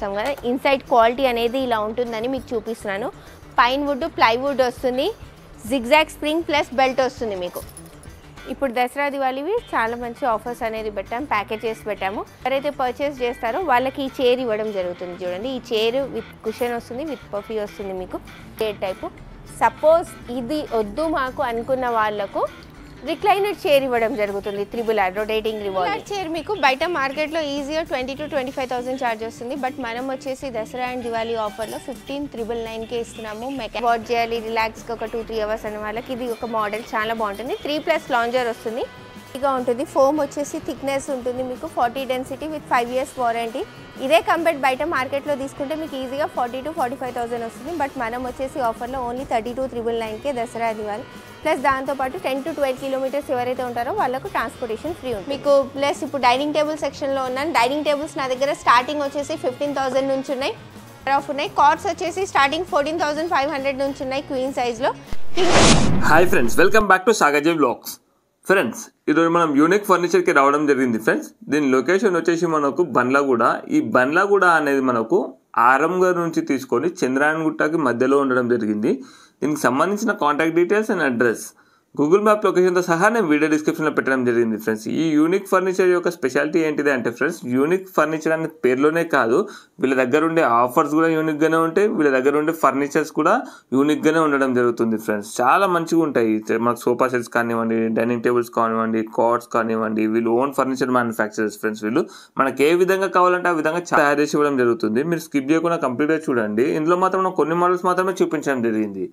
చూపిస్తాం కదా, inside quality అనేది ఇలా ఉంటుందని మీకు చూపిస్తున్నాను. పైన్ వుడ్, ప్లైవుడ్ వస్తుంది, జిగ్జాగ్ స్ప్రింగ్ ప్లస్ బెల్ట్ వస్తుంది మీకు. ఇప్పుడు దసరా దివాళీవి చాలా మంచి ఆఫర్స్ అనేది పెట్టాము, ప్యాకేజ్ చేసి పెట్టాము. ఎవరైతే పర్చేస్ చేస్తారో వాళ్ళకి ఈ చైర్ ఇవ్వడం జరుగుతుంది. చూడండి, ఈ చైర్ విత్ కుషన్ వస్తుంది, విత్ పఫీ వస్తుంది మీకు. Chair type. సపోజ్ ఇది వద్దు మాకు అనుకున్న వాళ్ళకు రిక్లైనర్ చైర్ ఇవ్వడం జరుగుతుంది. 3R రొటేటింగ్ రివాల్వింగ్ చైర్ మీకు బయట మార్కెట్లో ఈజీగా 20,000 to 25,000 ఛార్జ్ వస్తుంది. బట్ మనం వచ్చేసి దసరా అండ్ దివాళీ ఆఫర్లో 15,999కే ఇస్తున్నాము. వాట్ చేయాలి రిలాక్స్గా ఒక 2-3 అవర్స్ అనే వాళ్ళకి ఇది ఒక మోడల్ చాలా బాగుంటుంది. 3+ లాంజర్ వస్తుంది, ఇదిగా ఉంటుంది. ఫోమ్ వచ్చేసి థిక్నెస్ ఉంటుంది మీకు, 40 డెన్సిటీ విత్ 5 years వారంటీ. ఇదే కంపేర్ బయట మార్కెట్లో తీసుకుంటే మీకు ఈజీగా 40,000 to 45,000 వస్తుంది. బట్ మనం వచ్చేసి ఆఫర్లో ఓన్లీ 32,999కే దసరా దివాళీ. ప్లస్ దాంతోపాటు 10 to 12 kilometers ఎవరైతే ఉంటారో వాళ్ళకు ట్రాన్స్పోర్టేషన్ ఫ్రీ ఉంటుంది మీకు. ప్లస్ ఇప్పుడు డైనింగ్ టేబుల్ సెక్షన్లో ఉన్నాను. డైనింగ్ టేబుల్స్ నా దగ్గర స్టార్టింగ్ వచ్చేసి 15,000 నుంచి ఉన్నాయి, ఆఫ్ ఉన్నాయి. కార్డ్స్ వచ్చేసి స్టార్టింగ్ 14,500 నుంచి ఉన్నాయి క్వీన్ సైజ్లో. Hi friends, welcome back to Sagar vlogs. Friends, ఈరోజు మనం యూనిక్ ఫర్నిచర్కి రావడం జరిగింది ఫ్రెండ్స్. దీని లొకేషన్ వచ్చేసి మనకు బండ్లగూడ. ఈ బండ్లగూడ అనేది మనకు ఆరంగర్ నుంచి తీసుకొని చంద్రాయణగుట్టకి మధ్యలో ఉండడం జరిగింది. దీనికి సంబంధించిన contact details and address Google map లొకేషన్తో సహా నేను వీడియో డిస్క్రిప్షన్లో పెట్టడం జరిగింది ఫ్రెండ్స్. ఈ యూనిక్ ఫర్నిచర్ యొక్క స్పెషాలిటీ ఏంటిది అంటే ఫ్రెండ్స్, యూనిక్ ఫర్నిచర్ అనే పేరులోనే కాదు, వీళ్ళ దగ్గర ఉండే ఆఫర్స్ కూడా యూనిక్గానే ఉంటాయి, వీళ్ళ దగ్గర ఉండే ఫర్నిచర్స్ కూడా యూనిక్గానే ఉండడం జరుగుతుంది ఫ్రెండ్స్. చాలా మంచిగా ఉంటాయి. మనకు సోఫా సెట్స్ కానివ్వండి, డైనింగ్ టేబుల్స్ కానివ్వండి, కార్డ్స్ కానివ్వండి, వీళ్ళు ఓన్ ఫర్నిచర్ మ్యానుఫ్యాక్చరర్స్ ఫ్రెండ్స్. వీళ్ళు మనకి ఏ విధంగా కావాలంటే ఆ విధంగా తయారు చేసి ఇవ్వడం జరుగుతుంది. మీరు స్కిప్ చేయకుండా కంప్లీట్గా చూడండి. ఇందులో మాత్రం కొన్ని మోడల్స్ మాత్రమే చూపించడం జరిగింది.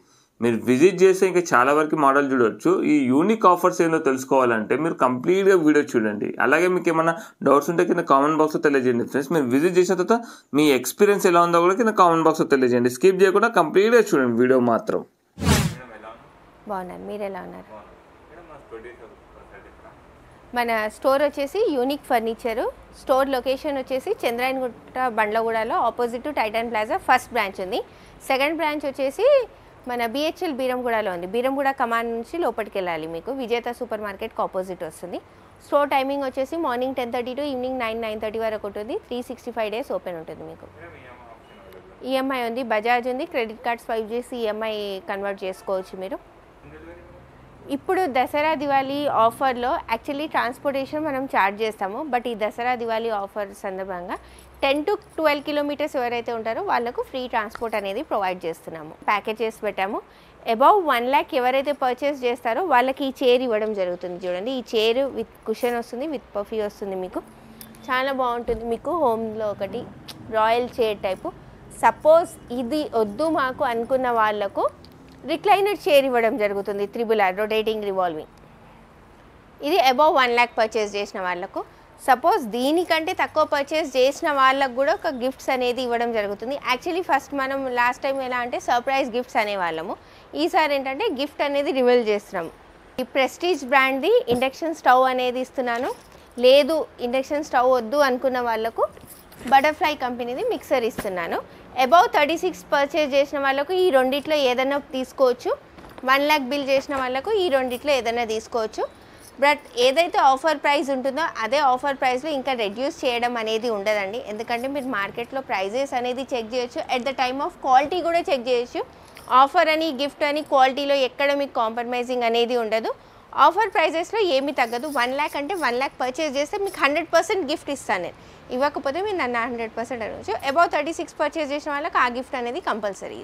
మీరు విజిట్ చేస్తే ఇంకా చాలా వరకు మోడల్ చూడవచ్చు. ఈ యూనిక్ ఆఫర్స్ ఏందో తెలుసుకోవాలంటే మీరు కంప్లీట్గా వీడియో చూడండి. అలాగే మీకు ఏమైనా డౌట్స్ ఉంటే కింద కామెంట్ బాక్స్లో తెలియజేయండి ఫ్రెండ్స్. మీరు విజిట్ చేసిన తర్వాత మీ ఎక్స్పీరియన్స్ ఎలా ఉందో కూడా కింద కామెంట్ బాక్స్లో తెలియజేయండి. స్కిప్ చేయకుండా కంప్లీట్గా చూడండి వీడియో మాత్రం. బాగున్నారు, మీరు ఎలా ఉన్నారు? మన స్టోర్ వచ్చేసి యూనిక్ ఫర్నిచరు. స్టోర్ లొకేషన్ వచ్చేసి చంద్రాయణగుట్ట బండ్లగూడలో opposite to Titan plaza first branch ఉంది. సెకండ్ బ్రాంచ్ వచ్చేసి మన BHL బీరంగూడలో ఉంది. బీరంగూడ కమాండ్ నుంచి లోపలికి వెళ్ళాలి మీకు. విజేత సూపర్ మార్కెట్కి ఆపోజిట్ వస్తుంది. స్టోర్ టైమింగ్ వచ్చేసి మార్నింగ్ 10:30 to ఈవినింగ్ 9-9:30 వరకు ఉంటుంది. 365 days ఓపెన్ ఉంటుంది మీకు. ఈఎంఐ ఉంది, బజాజ్ ఉంది, క్రెడిట్ కార్డ్ స్వైప్ చేసి ఈఎంఐ కన్వర్ట్ చేసుకోవచ్చు మీరు. ఇప్పుడు దసరా దివాళీ ఆఫర్లో యాక్చువల్లీ ట్రాన్స్పోర్టేషన్ మనం ఛార్జ్ చేస్తాము. బట్ ఈ దసరా దివాళీ ఆఫర్ సందర్భంగా 10 to 12 kilometers ఎవరైతే ఉంటారో వాళ్ళకు ఫ్రీ ట్రాన్స్పోర్ట్ అనేది ప్రొవైడ్ చేస్తున్నాము. ప్యాకేజ్ చేసి పెట్టాము. అబౌవ్ 1 lakh ఎవరైతే పర్చేస్ చేస్తారో వాళ్ళకి ఈ చైర్ ఇవ్వడం జరుగుతుంది. చూడండి, ఈ చైర్ విత్ కుషన్ వస్తుంది, విత్ పఫీ వస్తుంది మీకు. చాలా బాగుంటుంది మీకు. హోమ్లో ఒకటి రాయల్ చైర్ టైపు. సపోజ్ ఇది వద్దు మాకు అనుకున్న వాళ్ళకు రిక్లైనర్ చైర్ ఇవ్వడం జరుగుతుంది. 3R rotating revolving. ఇది అబౌవ్ 1 lakh పర్చేస్ చేసిన వాళ్ళకు. సపోజ్ దీనికంటే తక్కువ పర్చేస్ చేసిన వాళ్ళకు కూడా ఒక గిఫ్ట్స్ అనేది ఇవ్వడం జరుగుతుంది. యాక్చువల్లీ ఫస్ట్ మనం లాస్ట్ టైం ఎలా అంటే సర్ప్రైజ్ గిఫ్ట్స్ అనేవాళ్ళము. ఈసారి ఏంటంటే గిఫ్ట్ అనేది రివీల్ చేస్తున్నాము. ఈ ప్రెస్టీజ్ బ్రాండ్ది ఇండక్షన్ స్టవ్ అనేది ఇస్తున్నాను. లేదు ఇండక్షన్ స్టవ్ వద్దు అనుకున్న వాళ్ళకు బటర్ఫ్లై కంపెనీది మిక్సర్ ఇస్తున్నాను. అబౌవ్ 36 పర్చేస్ చేసిన వాళ్ళకు ఈ రెండిట్లో ఏదైనా తీసుకోవచ్చు. 1 lakh బిల్ చేసిన వాళ్ళకు ఈ రెండిట్లో ఏదైనా తీసుకోవచ్చు. బట్ ఏదైతే ఆఫర్ ప్రైస్ ఉంటుందో అదే ఆఫర్ ప్రైస్లో ఇంకా రెడ్యూస్ చేయడం అనేది ఉండదండి. ఎందుకంటే మీరు మార్కెట్లో ప్రైజెస్ అనేది చెక్ చేయొచ్చు, at the time of quality కూడా చెక్ చేయొచ్చు. ఆఫర్ అని గిఫ్ట్ అని క్వాలిటీలో ఎక్కడ మీకు కాంప్రమైజింగ్ అనేది ఉండదు. ఆఫర్ ప్రైజెస్లో ఏమీ తగ్గదు. 1 lakh అంటే 1 lakh పర్చేస్ చేస్తే మీకు 100% గిఫ్ట్ ఇస్తాను నేను. ఇవ్వకపోతే మీరు నన్ను 100% అనవచ్చు. అబౌవ్ 36 పర్చేస్ చేసిన వాళ్ళకి ఆ గిఫ్ట్ అనేది కంపల్సరీ.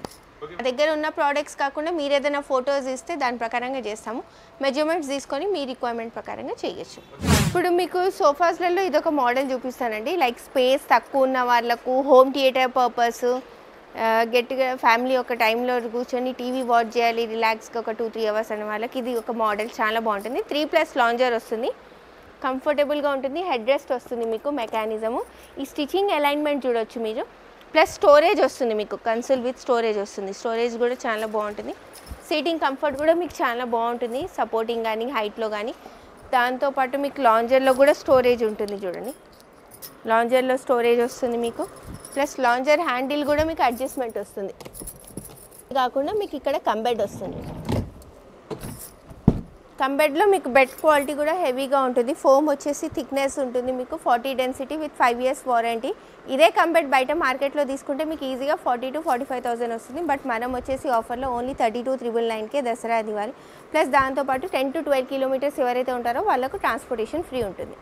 మా దగ్గర ఉన్న ప్రోడక్ట్స్ కాకుండా మీరు ఏదైనా ఫొటోస్ ఇస్తే దాని ప్రకారంగా చేస్తాము. మెజర్మెంట్స్ తీసుకొని మీ రిక్వైర్మెంట్ ప్రకారంగా చేయొచ్చు. ఇప్పుడు మీకు సోఫాస్లలో ఇదొక మోడల్ చూపిస్తానండి. లైక్ స్పేస్ తక్కువ ఉన్న వాళ్ళకు, హోమ్ థియేటర్ పర్పస్, గట్టిగా ఫ్యామిలీ ఒక టైంలో కూర్చొని టీవీ వాచ్ చేయాలి రిలాక్స్గా ఒక 2-3 అవర్స్ అనే వాళ్ళకి ఇది ఒక మోడల్ చాలా బాగుంటుంది. 3+ లాంజర్ వస్తుంది, కంఫర్టబుల్గా ఉంటుంది. హెడ్ రెస్ట్ వస్తుంది మీకు, మెకానిజము. ఈ స్టిచ్చింగ్ అలైన్మెంట్ చూడొచ్చు మీరు. ప్లస్ స్టోరేజ్ వస్తుంది మీకు, కన్సోల్ విత్ స్టోరేజ్ వస్తుంది. స్టోరేజ్ కూడా చాలా బాగుంటుంది. సీటింగ్ కంఫర్ట్ కూడా మీకు చాలా బాగుంటుంది, సపోర్టింగ్ కానీ హైట్లో కానీ. దాంతోపాటు మీకు లాంజర్లో కూడా స్టోరేజ్ ఉంటుంది. చూడండి, లాంజర్లో స్టోరేజ్ వస్తుంది మీకు. ప్లస్ లాంజర్ హ్యాండిల్ కూడా మీకు అడ్జస్ట్మెంట్ వస్తుంది. కాకుండా మీకు ఇక్కడ కంబెడ్ వస్తుంది. కంబెడ్లో మీకు బెడ్ క్వాలిటీ కూడా హెవీగా ఉంటుంది. ఫోమ్ వచ్చేసి థిక్నెస్ ఉంటుంది మీకు 40 డెన్సిటీ విత్ 5 years వారంటీ. ఇదే కంబెడ్ బయట మార్కెట్లో తీసుకుంటే మీకు ఈజీగా 40 to 45,000 వస్తుంది. బట్ మనం వచ్చేసి ఆఫర్లో ఓన్లీ 32,999కే దసరా దివాళీ. ప్లస్ దాంతోపాటు 10 to 12 kilometers ఎవరైతే ఉంటారో వాళ్ళకు ట్రాన్స్పోర్టేషన్ ఫ్రీ ఉంటుంది.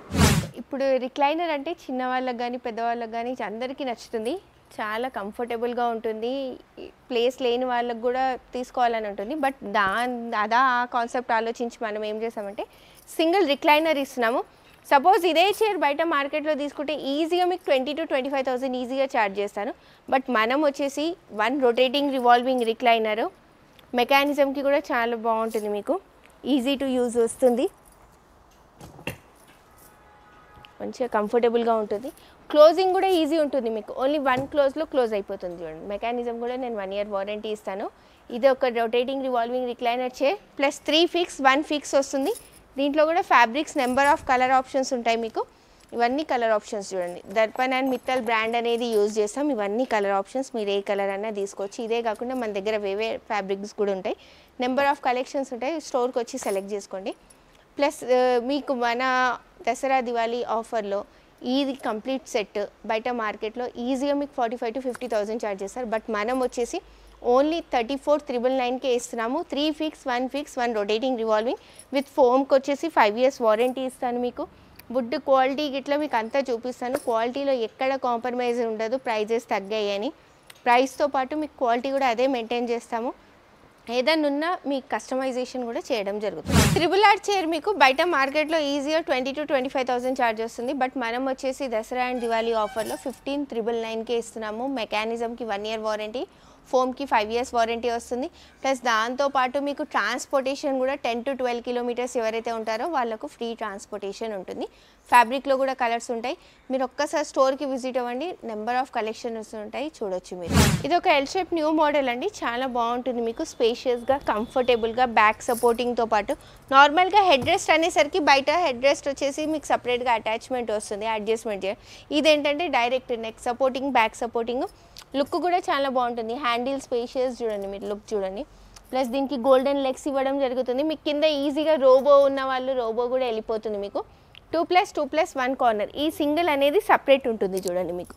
ఇప్పుడు రిక్లైనర్ అంటే చిన్న వాళ్ళకి కానీ పెద్దవాళ్ళకి కానీ అందరికీ నచ్చుతుంది. చాలా కంఫర్టబుల్గా ఉంటుంది. ప్లేస్ లేని వాళ్ళకి కూడా తీసుకోవాలని ఉంటుంది. బట్ ఆ కాన్సెప్ట్ ఆలోచించి మనం ఏం చేసామంటే సింగిల్ రిక్లైనర్ ఇస్తున్నాము. సపోజ్ ఇదే చైర్ బయట మార్కెట్లో తీసుకుంటే ఈజీగా మీకు 20 to 25,000 ఈజీగా ఛార్జ్ చేస్తాను. బట్ మనం వచ్చేసి 1 రొటేటింగ్ రివాల్వింగ్ రిక్లైనరు. మెకానిజంకి కూడా చాలా బాగుంటుంది. మీకు ఈజీ టు యూజ్ వస్తుంది. మంచిగా కంఫర్టబుల్గా ఉంటుంది. క్లోజింగ్ కూడా ఈజీ ఉంటుంది. మీకు ఓన్లీ 1 క్లోజ్లో క్లోజ్ అయిపోతుంది. చూడండి మెకానిజం కూడా నేను 1 year వారంటీ ఇస్తాను. ఇది ఒక rotating revolving recliner chair plus 3 fix 1 fix వస్తుంది. దీంట్లో కూడా fabrics number of colour options ఉంటాయి మీకు. ఇవన్నీ కలర్ ఆప్షన్స్ చూడండి. దర్పణ్ అండ్ మిత్తల్ బ్రాండ్ అనేది యూజ్ చేస్తాం. ఇవన్నీ కలర్ ఆప్షన్స్, మీరు ఏ కలర్ అన్నా తీసుకోవచ్చు. ఇదే కాకుండా మన దగ్గర వేవే ఫ్యాబ్రిక్స్ కూడా ఉంటాయి. నెంబర్ ఆఫ్ కలెక్షన్స్ ఉంటాయి. స్టోర్కి వచ్చి సెలెక్ట్ చేసుకోండి. ప్లస్ మీకు మన దసరా దివాళీ ఆఫర్లో ఇది కంప్లీట్ సెట్ బయట మార్కెట్లో ఈజీగా మీకు 45 to 50,000 ఛార్జ్ చేస్తారు. బట్ మనం వచ్చేసి ఓన్లీ 34,999కే ఇస్తున్నాము. 3 fix 1 fix 1 rotating revolving with ఫోమ్కి వచ్చేసి 5 years వారంటీ ఇస్తాను. మీకు వుడ్ క్వాలిటీ గిట్లా మీకు అంతా చూపిస్తాను. క్వాలిటీలో ఎక్కడ కాంప్రమైజ్ ఉండదు. ప్రైజెస్ తగ్గాయని ప్రైస్తో పాటు మీకు క్వాలిటీ కూడా అదే మెయింటైన్ చేస్తాము. ఏదైనా ఉన్నా మీకు కస్టమైజేషన్ కూడా చేయడం జరుగుతుంది. RRR చైర్ మీకు బయట మార్కెట్లో ఈజీగా 20 to 25,000 ఛార్జ్ వస్తుంది. బట్ మనం వచ్చేసి దసరా అండ్ దివాళీ ఆఫర్లో 15,999కే ఇస్తున్నాము. మెకానిజంకి 1 year వారంటీ, ఫోమ్కి 5 years వారంటీ వస్తుంది. ప్లస్ దాంతోపాటు మీకు ట్రాన్స్పోర్టేషన్ కూడా 10 to 12 kilometers ఎవరైతే ఉంటారో వాళ్ళకు ఫ్రీ ట్రాన్స్పోర్టేషన్ ఉంటుంది. ఫ్యాబ్రిక్లో కూడా కలర్స్ ఉంటాయి. మీరు ఒక్కసారి స్టోర్కి విజిట్ అవ్వండి. నెంబర్ ఆఫ్ కలెక్షన్స్ ఉంటాయి, చూడొచ్చు మీరు. ఇది ఒక ఎల్ షేప్ న్యూ మోడల్ అండి. చాలా బాగుంటుంది. మీకు స్పేషియస్గా కంఫర్టబుల్గా బ్యాక్ సపోర్టింగ్తో పాటు నార్మల్గా హెడ్ రెస్ట్ అనేసరికి బయట హెడ్ రెస్ట్ వచ్చేసి మీకు సపరేట్గా అటాచ్మెంట్ వస్తుంది, అడ్జస్ట్మెంట్ చేయాలి. ఇదేంటంటే direct neck supporting, back supporting. Look కూడా చాలా బాగుంటుంది. హ్యాండిల్ స్పేషియస్ చూడండి, మీరు లుక్ చూడండి. ప్లస్ దీనికి గోల్డెన్ లెగ్స్ ఇవ్వడం జరుగుతుంది. మీకు కింద ఈజీగా రోబో ఉన్న వాళ్ళు రోబో కూడా వెళ్ళిపోతుంది. మీకు 2+2+1 కార్నర్. ఈ సింగిల్ అనేది సపరేట్ ఉంటుంది. చూడండి మీకు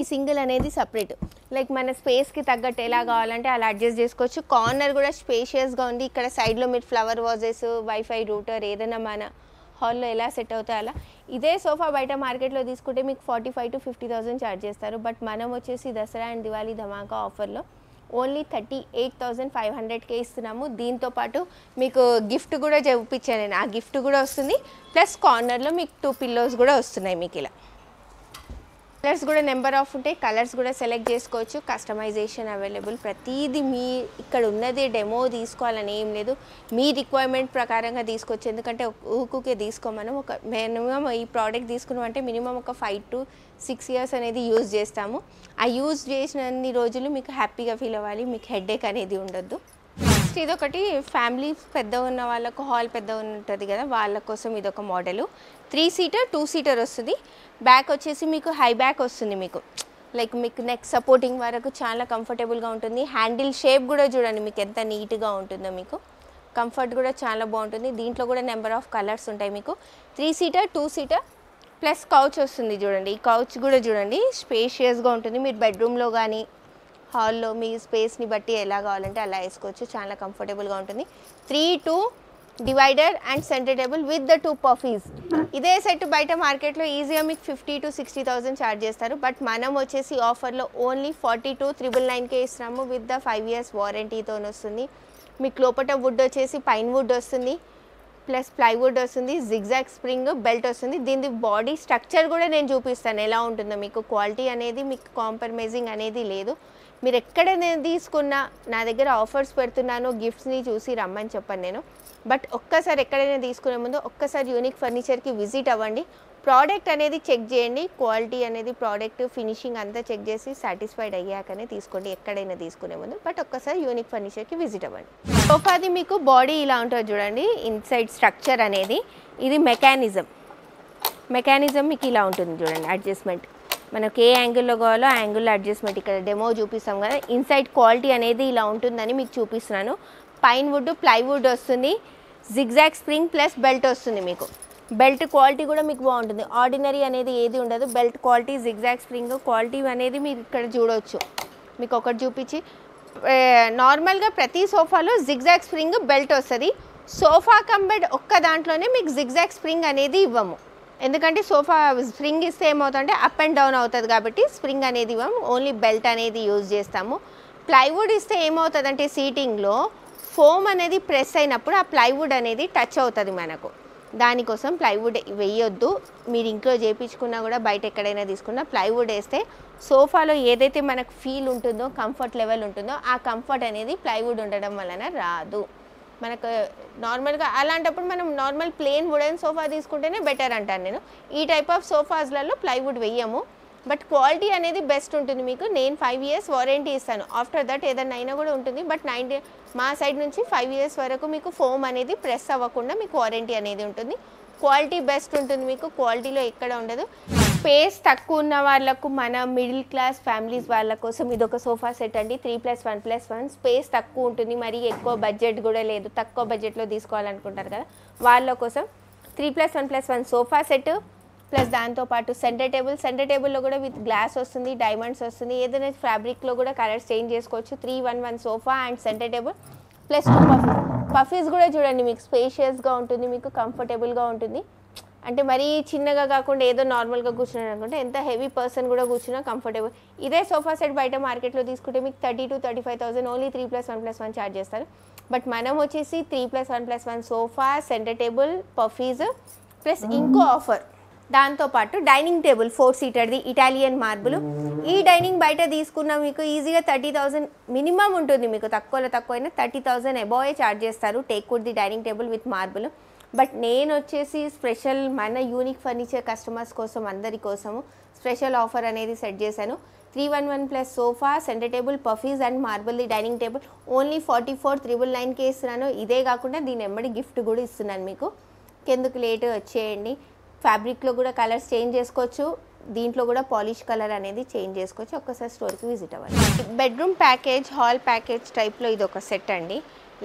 ఈ సింగిల్ అనేది సపరేట్. లైక్ మన స్పేస్కి తగ్గట్టు ఎలా కావాలంటే అలా అడ్జస్ట్ చేసుకోవచ్చు. కార్నర్ కూడా స్పేషియస్గా ఉంది. ఇక్కడ సైడ్లో మీరు ఫ్లవర్ వాజెస్, వైఫై రూటర్ ఏదైనా మన హాల్లో ఎలా సెట్ అవుతాయి అలా. ఇదే సోఫా బయట మార్కెట్లో తీసుకుంటే మీకు 45 to 50,000 ఛార్జ్ చేస్తారు. బట్ మనం వచ్చేసి దసరా అండ్ దివాళీ ధమాకా ఆఫర్లో ఓన్లీ 38,500కే ఇస్తున్నాము. దీంతోపాటు మీకు గిఫ్ట్ కూడా చూపించాను నేను. ఆ గిఫ్ట్ కూడా వస్తుంది. ప్లస్ కార్నర్లో మీకు 2 pillows కూడా వస్తున్నాయి. మీకు ఇలా కలర్స్ కూడా నెంబర్ ఆఫ్ ఉంటాయి. కలర్స్ కూడా సెలెక్ట్ చేసుకోవచ్చు. Customisation available. ప్రతిదీ మీ ఇక్కడ ఉన్నది డెమో తీసుకోవాలని ఏం లేదు. మీ రిక్వైర్మెంట్ ప్రకారంగా తీసుకోవచ్చు. ఎందుకంటే ఊకే తీసుకోమనం. ఒక మినిమం ఈ ప్రోడక్ట్ తీసుకున్నామంటే మినిమం ఒక 5 to 6 years అనేది యూజ్ చేస్తాము. ఆ యూజ్ చేసినన్ని రోజులు మీకు హ్యాపీగా ఫీల్ అవ్వాలి. మీకు హెడేక్ అనేది ఉండొద్దు. నెక్స్ట్ ఇదొకటి ఫ్యామిలీ పెద్ద ఉన్న వాళ్ళకు, హాల్ పెద్ద ఉంటుంది కదా, వాళ్ళ కోసం ఇదొక మోడలు. 3 seater 2 seater వస్తుంది. బ్యాక్ వచ్చేసి మీకు హై బ్యాక్ వస్తుంది. మీకు లైక్ మీకు నెక్ సపోర్టింగ్ వరకు చాలా కంఫర్టబుల్గా ఉంటుంది. హ్యాండిల్ షేప్ కూడా చూడండి మీకు ఎంత నీట్గా ఉంటుందో. మీకు కంఫర్ట్ కూడా చాలా బాగుంటుంది. దీంట్లో కూడా నెంబర్ ఆఫ్ కలర్స్ ఉంటాయి. మీకు 3 seater 2 seater ప్లస్ కౌచ్ వస్తుంది. చూడండి ఈ కౌచ్ కూడా చూడండి స్పేషియస్గా ఉంటుంది. మీరు బెడ్రూమ్లో కానీ హాల్లో మీ స్పేస్ని బట్టి ఎలా కావాలంటే అలా వేసుకోవచ్చు. చాలా కంఫర్టబుల్గా ఉంటుంది. 3-2 divider and centre table with the 2 puffies. ఇదే సెట్ బయట మార్కెట్లో ఈజీగా మీకు 50 to 60,000 ఛార్జ్ చేస్తారు. బట్ మనం వచ్చేసి ఆఫర్లో ఓన్లీ 42,999కే ఇస్తున్నాము. విత్ ద 5 years వారంటీతో వస్తుంది. మీకు లోపల వుడ్ వచ్చేసి పైన్ వుడ్ వస్తుంది, ప్లస్ ప్లైవుడ్ వస్తుంది, జిగ్జాగ్ స్ప్రింగ్ బెల్ట్ వస్తుంది. దీని బాడీ స్ట్రక్చర్ కూడా నేను చూపిస్తాను ఎలా ఉంటుందో. మీకు క్వాలిటీ అనేది మీకు కాంప్రమైజింగ్ అనేది లేదు. మీరు ఎక్కడ నేను తీసుకున్నా నా దగ్గర ఆఫర్స్ పెడుతున్నాను, గిఫ్ట్స్ని చూసి రమ్మని చెప్పాను నేను. బట్ ఒక్కసారి ఎక్కడైనా తీసుకునే ముందు ఒక్కసారి యూనిక్ ఫర్నిచర్కి విజిట్ అవ్వండి. ప్రోడక్ట్ అనేది చెక్ చేయండి. క్వాలిటీ అనేది ప్రోడక్ట్ ఫినిషింగ్ అంతా చెక్ చేసి సాటిస్ఫైడ్ అయ్యాకనే తీసుకోండి ఎక్కడైనా తీసుకునే ముందు. బట్ ఒక్కసారి యూనిక్ ఫర్నిచర్కి విజిట్ అవ్వండి. సోఫాది మీకు బాడీ ఇలా ఉంటుంది చూడండి. ఇన్సైడ్ స్ట్రక్చర్ అనేది ఇది మెకానిజం మీకు ఇలా ఉంటుంది చూడండి. అడ్జస్ట్మెంట్ మనకు ఏ యాంగిల్లో కావాలో ఆ యాంగిల్లో అడ్జస్ట్మెంట్. ఇక్కడ డెమో చూపిస్తాం కదా. ఇన్సైడ్ క్వాలిటీ అనేది ఇలా ఉంటుందని మీకు చూపిస్తున్నాను. పైన్ వుడ్ ప్లైవుడ్ వస్తుంది. జిగ్జాగ్ స్ప్రింగ్ ప్లస్ బెల్ట్ వస్తుంది మీకు. బెల్ట్ క్వాలిటీ కూడా మీకు బాగుంటుంది, ఆర్డినరీ అనేది ఏది ఉండదు. Belt quality, zigzag spring quality అనేది మీరు ఇక్కడ చూడవచ్చు. మీకు ఒకటి చూపించి, నార్మల్గా ప్రతి సోఫాలో జిగ్జాగ్ స్ప్రింగ్ బెల్ట్ వస్తుంది. సోఫా కమ్ బెడ్ ఒక్క దాంట్లోనే మీకు జిగ్జాగ్ స్ప్రింగ్ అనేది ఇవ్వము. ఎందుకంటే సోఫా స్ప్రింగ్ ఇస్తే ఏమవుతుందంటే అప్ అండ్ డౌన్ అవుతుంది కాబట్టి స్ప్రింగ్ అనేది ఇవ్వము, ఓన్లీ బెల్ట్ అనేది యూజ్ చేస్తాము. ప్లైవుడ్ ఇస్తే ఏమవుతుందంటే సీటింగ్లో ఫోమ్ అనేది ప్రెస్ అయినప్పుడు ఆ ప్లైవుడ్ అనేది టచ్ అవుతుంది మనకు. దానికోసం ప్లైవుడ్ వేయొద్దు. మీరు ఇంట్లో చేయించుకున్నా కూడా బయట ఎక్కడైనా తీసుకున్నా ప్లైవుడ్ వేస్తే సోఫాలో ఏదైతే మనకు ఫీల్ ఉంటుందో, కంఫర్ట్ లెవెల్ ఉంటుందో ఆ కంఫర్ట్ అనేది ప్లైవుడ్ ఉండడం వలన రాదు మనకు. నార్మల్గా అలాంటప్పుడు మనం నార్మల్ ప్లెయిన్ వుడెన్ సోఫా తీసుకుంటేనే బెటర్ అంటాను నేను. ఈ టైప్ ఆఫ్ సోఫాస్లలో ప్లైవుడ్ వేయము, బట్ క్వాలిటీ అనేది బెస్ట్ ఉంటుంది మీకు. నేను 5 years వారంటీ ఇస్తాను. ఆఫ్టర్ దట్ ఏదైనా అయినా కూడా ఉంటుంది, బట్ మా సైడ్ నుంచి 5 years వరకు మీకు ఫోమ్ అనేది ప్రెస్ అవ్వకుండా మీకు వారంటీ అనేది ఉంటుంది. క్వాలిటీ బెస్ట్ ఉంటుంది మీకు, క్వాలిటీలో ఎక్కడ ఉండదు. స్పేస్ తక్కువ ఉన్న వాళ్ళకు, మన మిడిల్ క్లాస్ ఫ్యామిలీస్ వాళ్ళ కోసం ఇది ఒక సోఫా సెట్ అండి. 3+1+1 స్పేస్ తక్కువ ఉంటుంది, మరి ఎక్కువ బడ్జెట్ కూడా లేదు, తక్కువ బడ్జెట్లో తీసుకోవాలనుకుంటారు కదా వాళ్ళ కోసం 3+1+1 సోఫా సెట్ ప్లస్ దాంతోపాటు సెంటర్ టేబుల్లో కూడా విత్ గ్లాస్ వస్తుంది, డైమండ్స్ వస్తుంది. ఏదైనా ఫ్యాబ్రిక్లో కూడా కలర్స్ చేంజ్ చేసుకోవచ్చు. 3-1-1 sofa and centre table plus 2 puffies కూడా చూడండి మీకు స్పేషియస్గా ఉంటుంది, మీకు కంఫర్టబుల్గా ఉంటుంది. అంటే మరీ చిన్నగా కాకుండా ఏదో నార్మల్గా కూర్చున్నాను అనుకుంటే ఎంత హెవీ పర్సన్ కూడా కూర్చున్నా కంఫర్టబుల్. ఇదే సోఫా సెట్ బయట మార్కెట్లో తీసుకుంటే మీకు 30,000-35,000 ఓన్లీ 3+1+1 ఛార్జ్ చేస్తారు. బట్ మనం వచ్చేసి 3+1+1 sofa, centre table, puffies plus ఇంకో ఆఫర్ దాంతోపాటు డైనింగ్ టేబుల్ 4-seaterది ఇటాలియన్ మార్బుల్. ఈ డైనింగ్ బయట తీసుకున్న మీకు ఈజీగా 30,000 మినిమం ఉంటుంది మీకు, తక్కువలో తక్కువైనా 30,000 అబోవే ఛార్జ్ చేస్తారు టేక్వుడ్ది dining table with marble. But నేను వచ్చేసి స్పెషల్ మన యూనిక్ ఫర్నిచర్ కస్టమర్స్ కోసం, అందరి కోసము స్పెషల్ ఆఫర్ అనేది సెట్ చేశాను. 3-1-1+ sofa, centre table, puffies and మార్బుల్ది డైనింగ్ టేబుల్ ఓన్లీ 44,999కే ఇస్తున్నాను. ఇదే కాకుండా దీని వెంబడి గిఫ్ట్ కూడా ఇస్తున్నాను మీకు. ఎందుకు లేట్ వచ్చేయండి. ఫ్యాబ్రిక్లో కూడా కలర్స్ చేంజ్ చేసుకోవచ్చు, దీంట్లో కూడా పాలిష్ కలర్ అనేది చేంజ్ చేసుకోవచ్చు. ఒక్కసారి స్టోర్కి విజిట్ అవ్వాలి. బెడ్రూమ్ ప్యాకేజ్, హాల్ ప్యాకేజ్ టైప్లో ఇది ఒక సెట్ అండి.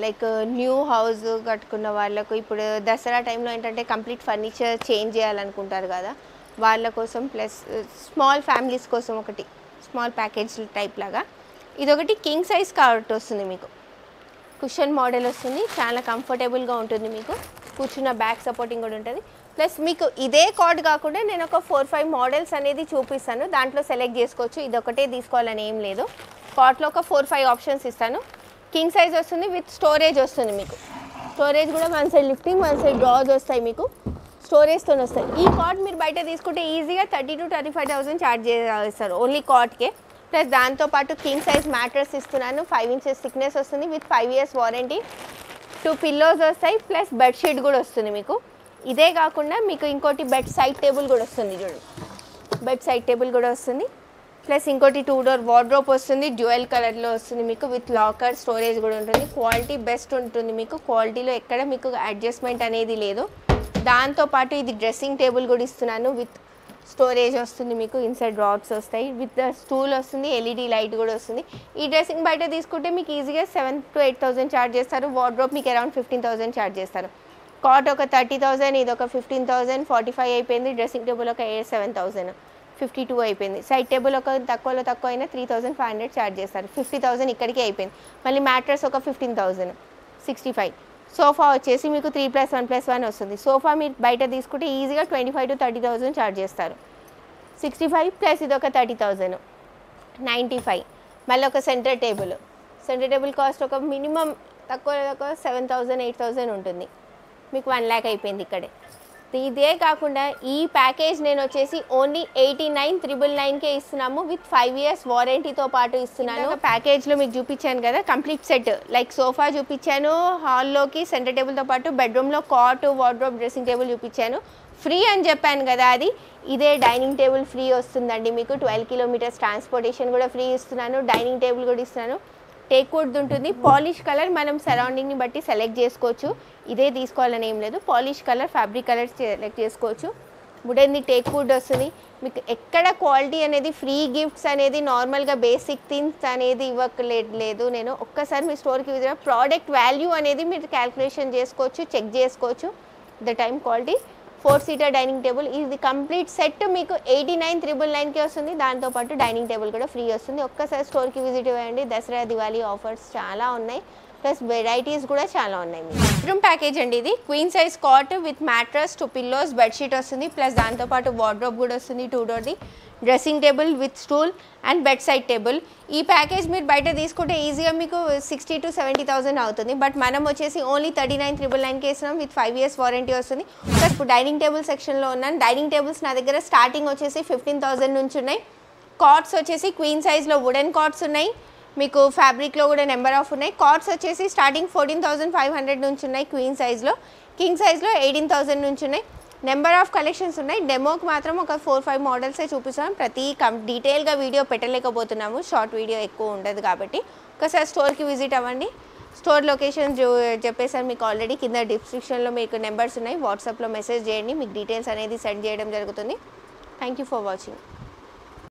లైక్ న్యూ హౌస్ కట్టుకున్న వాళ్ళకు ఇప్పుడు దసరా టైంలో ఏంటంటే కంప్లీట్ ఫర్నిచర్ చేంజ్ చేయాలనుకుంటారు కదా వాళ్ళ కోసం, ప్లస్ స్మాల్ ఫ్యామిలీస్ కోసం ఒకటి స్మాల్ ప్యాకేజ్ టైప్ లాగా ఇదొకటి. కింగ్ సైజ్ కాబట్టి వస్తుంది మీకు, కుషన్ మోడల్ వస్తుంది, చాలా కంఫర్టబుల్గా ఉంటుంది మీకు. కూర్చున్న బ్యాక్ సపోర్టింగ్ కూడా ఉంటుంది. ప్లస్ మీకు ఇదే కార్డ్ కాకుండా నేను ఒక 4-5 మోడల్స్ అనేది చూపిస్తాను, దాంట్లో సెలెక్ట్ చేసుకోవచ్చు. ఇదొకటే తీసుకోవాలని ఏం లేదు, కార్ట్లో ఒక 4-5 ఆప్షన్స్ ఇస్తాను. కింగ్ సైజ్ వస్తుంది విత్ స్టోరేజ్ వస్తుంది మీకు. స్టోరేజ్ కూడా 1 side లిఫ్టింగ్, 1 side డ్రాస్ వస్తాయి మీకు, స్టోరేజ్తో వస్తాయి. ఈ కార్డ్ మీరు బయట తీసుకుంటే ఈజీగా 30,000-35,000 ఛార్జ్ చేస్తారు ఓన్లీ కార్డ్కే. ప్లస్ దాంతోపాటు కింగ్ సైజ్ మ్యాట్రెస్ ఇస్తున్నాను, 5 inches థిక్నెస్ వస్తుంది విత్ 5 years వారంటీ. 2 pillows వస్తాయి ప్లస్ బెడ్షీట్ కూడా వస్తుంది మీకు. ఇదే కాకుండా మీకు ఇంకోటి బెడ్ సైడ్ టేబుల్ కూడా వస్తుంది చూడండి, బెడ్ సైడ్ టేబుల్ కూడా వస్తుంది. ప్లస్ ఇంకోటి 2-door వార్డ్రోబ్ వస్తుంది, డ్యూయల్ కలర్లో వస్తుంది మీకు విత్ లాకర్, స్టోరేజ్ కూడా ఉంటుంది. క్వాలిటీ బెస్ట్ ఉంటుంది మీకు, క్వాలిటీలో ఎక్కడ మీకు అడ్జస్ట్మెంట్ అనేది లేదు. దాంతోపాటు ఇది డ్రెస్సింగ్ టేబుల్ కూడా ఇస్తున్నాను విత్ స్టోరేజ్ వస్తుంది మీకు, ఇన్సైడ్ డ్రాప్స్ వస్తాయి విత్ స్టూల్ వస్తుంది, LED లైట్ కూడా వస్తుంది. ఈ డ్రెస్సింగ్ బయట తీసుకుంటే మీకు ఈజీగా 7,000-8,000 ఛార్జ్ చేస్తారు. వార్డ్రోబ్ మీకు అరౌండ్ 15,000 ఛార్జ్ చేస్తారు. కాట్ ఒక 30,000, ఇది ఒక 15,000, 45 అయిపోయింది. డ్రెస్సింగ్ టేబుల్ ఒక 7,000, 52 అయిపోయింది. సైడ్ టేబుల్ ఒక తక్కువలో తక్కువ అయినా 3,500 ఛార్జ్ చేస్తారు. 50,000 ఇక్కడికే అయిపోయింది. మళ్ళీ మ్యాట్రెస్ ఒక 15,000, 65. సోఫా వచ్చేసి మీకు 3+1+1 వస్తుంది. సోఫా మీరు బయట తీసుకుంటే ఈజీగా 25,000-30,000 ఛార్జ్ చేస్తారు. 65 ప్లస్ ఇది ఒక 30,000, 95. మళ్ళీ ఒక సెంటర్ టేబుల్ కాస్ట్ ఒక మినిమం తక్కువ 7,000-8,000 ఉంటుంది మీకు. 1 lakh అయిపోయింది ఇక్కడే. ఇదే కాకుండా ఈ ప్యాకేజ్ నేను వచ్చేసి ఓన్లీ 89,999కే ఇస్తున్నాము విత్ 5 years వారంటీతో పాటు ఇస్తున్నాను. ప్యాకేజ్లో మీకు చూపించాను కదా కంప్లీట్ సెట్, లైక్ సోఫా చూపించాను, హాల్లోకి సెంటర్ టేబుల్తో పాటు బెడ్రూమ్లో కాట్, వార్డ్రోబ్, డ్రెస్సింగ్ టేబుల్ చూపించాను. ఫ్రీ అని చెప్పాను కదా, అది ఇదే డైనింగ్ టేబుల్ ఫ్రీ వస్తుందండి మీకు. 12 kilometers ట్రాన్స్పోర్టేషన్ కూడా ఫ్రీ ఇస్తున్నాను. డైనింగ్ టేబుల్ కూడా ఇస్తున్నాను. టేక్వుడ్ ఉంటుంది, పాలిష్ కలర్ మనం సరౌండింగ్ని బట్టి సెలెక్ట్ చేసుకోవచ్చు. ఇదే తీసుకోవాలని ఏం లేదు, polish colour, fabric colour select చేసుకోవచ్చు. వుడెన్ది టేక్వుడ్ వస్తుంది. మీకు ఎక్కడ క్వాలిటీ అనేది ఫ్రీ గిఫ్ట్స్ అనేది నార్మల్గా బేసిక్ థింగ్స్ అనేది ఇవ్వలేదు నేను. ఒక్కసారి మీ స్టోర్కి విజిట్ ప్రోడక్ట్ వాల్యూ అనేది మీరు క్యాల్కులేషన్ చేసుకోవచ్చు, చెక్ చేసుకోవచ్చు. The time quality 4-seater dining table ఇది కంప్లీట్ సెట్ మీకు 89,999కి వస్తుంది. దాంతోపాటు డైనింగ్ టేబుల్ కూడా ఫ్రీ వస్తుంది. ఒక్కసారి స్టోర్కి విజిట్ అవ్వండి. దసరా దివాళీ ఆఫర్స్ చాలా ఉన్నాయి, ప్లస్ వెరైటీస్ కూడా చాలా ఉన్నాయి. బెడ్రూమ్ ప్యాకేజ్ అండి ఇది. Queen size cot with mattress, 2 pillows, bedsheet వస్తుంది. ప్లస్ దాంతోపాటు వార్డ్రోబ్ కూడా వస్తుంది 2 డోర్ది. Dressing table with stool and bed side table. ఈ ప్యాకేజ్ మీరు బయట తీసుకుంటే ఈజీగా మీకు 60,000 to 70,000 అవుతుంది. బట్ మనం వచ్చేసి ఓన్లీ 39,999కి వేసినాం. విత్ 5 years వారంటీ వస్తుంది. ప్లస్ ఇప్పుడు డైనింగ్ టేబుల్ సెక్షన్లో ఉన్నాను. డైనింగ్ టేబుల్స్ నా దగ్గర స్టార్టింగ్ వచ్చేసి 15,000 నుంచి ఉన్నాయి. కాట్స్ వచ్చేసి క్వీన్ సైజ్లో వుడెన్ కాట్స్ ఉన్నాయి, మీకు ఫ్యాబ్రిక్లో కూడా నెంబర్ ఆఫ్ ఉన్నాయి. కాట్స్ వచ్చేసి స్టార్టింగ్ 14,500 నుంచి ఉన్నాయి క్వీన్ సైజ్లో. కింగ్ సైజ్లో 18,000 నుంచి ఉన్నాయి. నెంబర్ ఆఫ్ కలెక్షన్స్ ఉన్నాయి. డెమోకి మాత్రం ఒక 4-5 మోడల్సే చూపిస్తాం. ప్రతి డీటెయిల్గా వీడియో పెట్టలేకపోతున్నాము, షార్ట్ వీడియో ఎక్కువ ఉండదు కాబట్టి. ఒకసారి స్టోర్కి విజిట్ అవ్వండి. స్టోర్ లొకేషన్ చెప్పేసాను మీకు ఆల్రెడీ. కింద డిస్క్రిప్షన్లో మీకు నెంబర్స్ ఉన్నాయి. వాట్సాప్లో మెసేజ్ చేయండి, మీకు డీటెయిల్స్ అనేది సెండ్ చేయడం జరుగుతుంది. Thank you for watching.